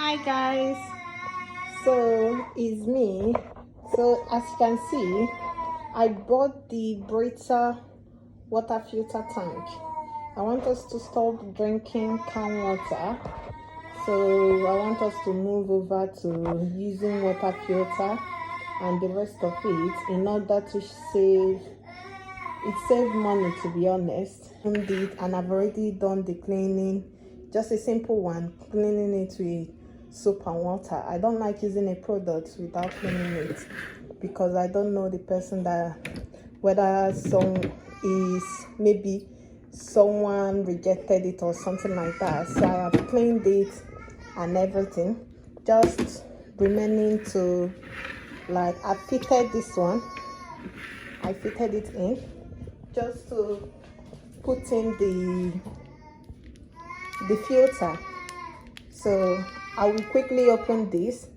Hi guys, so it's me. So as you can see, I bought the BRITA water filter tank. I want us to stop drinking can water, so I want us to move over to using water filter and the rest of it in order to save money, to be honest. And I've already done the cleaning, just a simple one, cleaning it with soap and water. I don't like using a product without cleaning it because I don't know the person, that whether maybe someone rejected it or something like that. So I have cleaned it and everything, just remaining to, like, I fitted this one. I fitted it in just to put in the filter. So I will quickly open this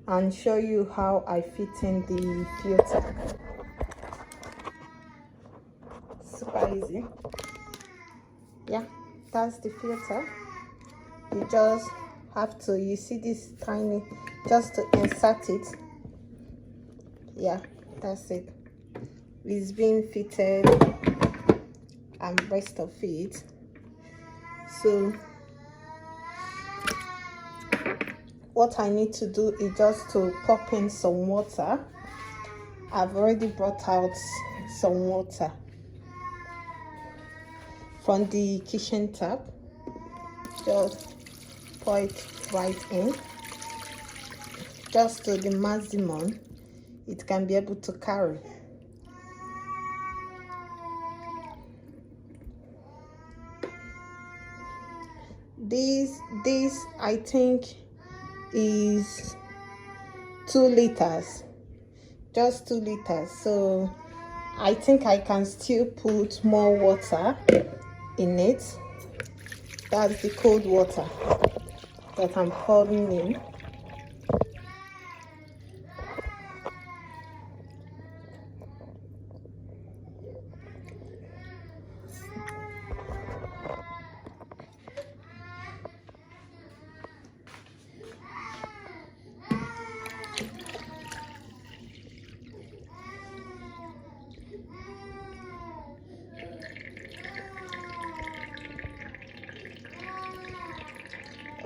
and show you how I fit in the filter. Super easy. Yeah, that's the filter. You just have to, you see this tiny, just to insert it. Yeah, that's it. It's being fitted and rest of it. So what I need to do is just to pop in some water. I've already brought out some water from the kitchen tap. Just pour it right in, just to the maximum it can be able to carry. This I think is 2 liters, just 2 liters. So I think I can still put more water in it. That's the cold water that I'm pouring in.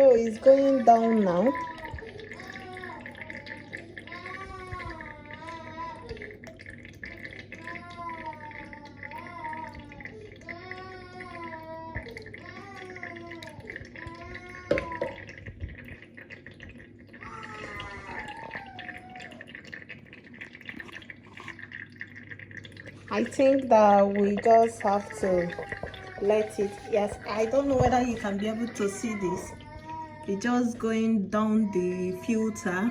Oh, it's going down now. I think that we just have to let it. Yes, I don't know whether you can be able to see this. It's just going down the filter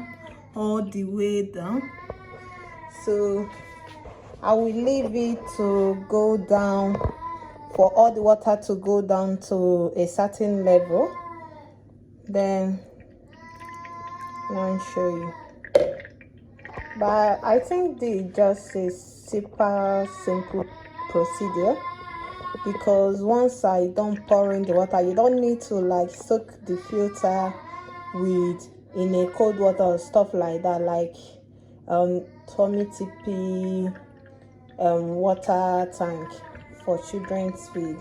all the way down. So I will leave it to go down, for all the water to go down to a certain level. Then I'll show you. But I think this is just a super simple procedure, because once I don't pour in the water, you don't need to like soak the filter in a cold water or stuff like that, like tummy tippy water tank for children's feed.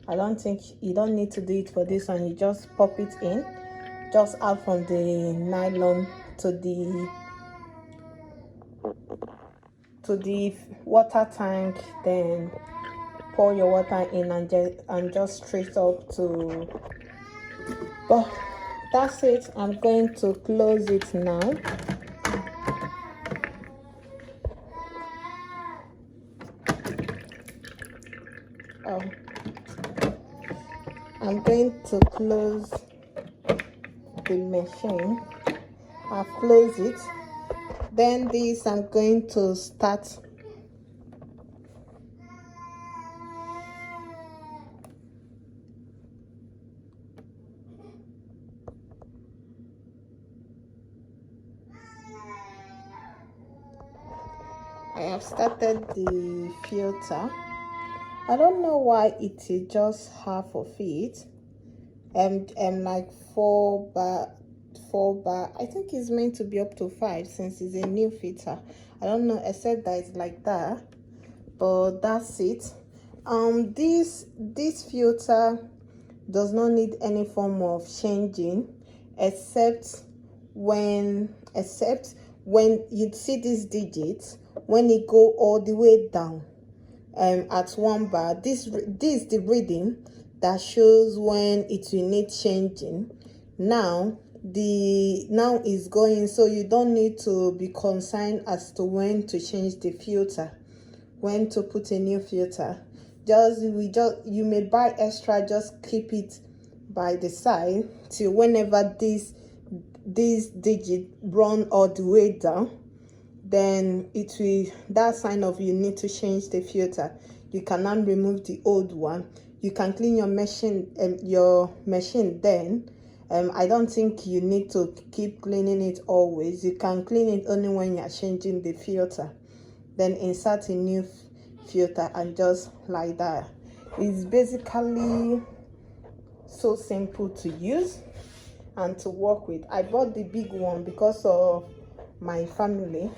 I don't think you don't need to do it for this one. You just pop it in, just out from the nylon to the water tank, then pour your water in and just straight up to. But that's it. I'm going to close it now. I'm going to close the machine. I've closed it. Then this, I'm going to start. I have started the filter. I don't know why it is just half of it. Like 4 bar. I think it's meant to be up to 5 since it's a new filter. I don't know, except that it's like that, but that's it. This filter does not need any form of changing, except when you see these digits, when it go all the way down at 1 bar, this is the reading that shows when it will need changing. Now is going, so you don't need to be concerned as to when to change the filter, when to put a new filter. You may buy extra, just keep it by the side till whenever this digit run all the way down, then it will, that sign of you need to change the filter. You can now remove the old one. You can clean your machine then. I don't think you need to keep cleaning it always. You can clean it only when you're changing the filter. Then insert a new filter, and just like that. It's basically so simple to use and to work with. I bought the big one because of my family.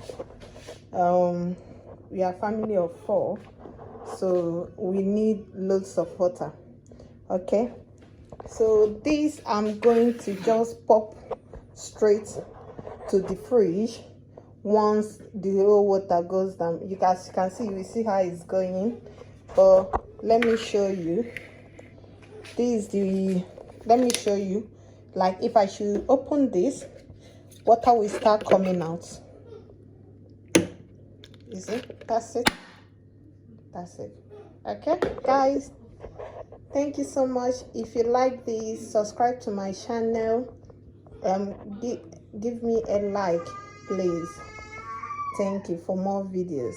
We are a family of 4, so we need loads of water. Okay, so this I'm going to just pop straight to the fridge. Once the whole water goes down, you guys can see, you see how it's going. But let me show you. Let me show you, like if I should open this, water will start coming out. You see, that's it. Okay guys, thank you so much. If you like this, subscribe to my channel. Give me a like, please. Thank you. For more videos.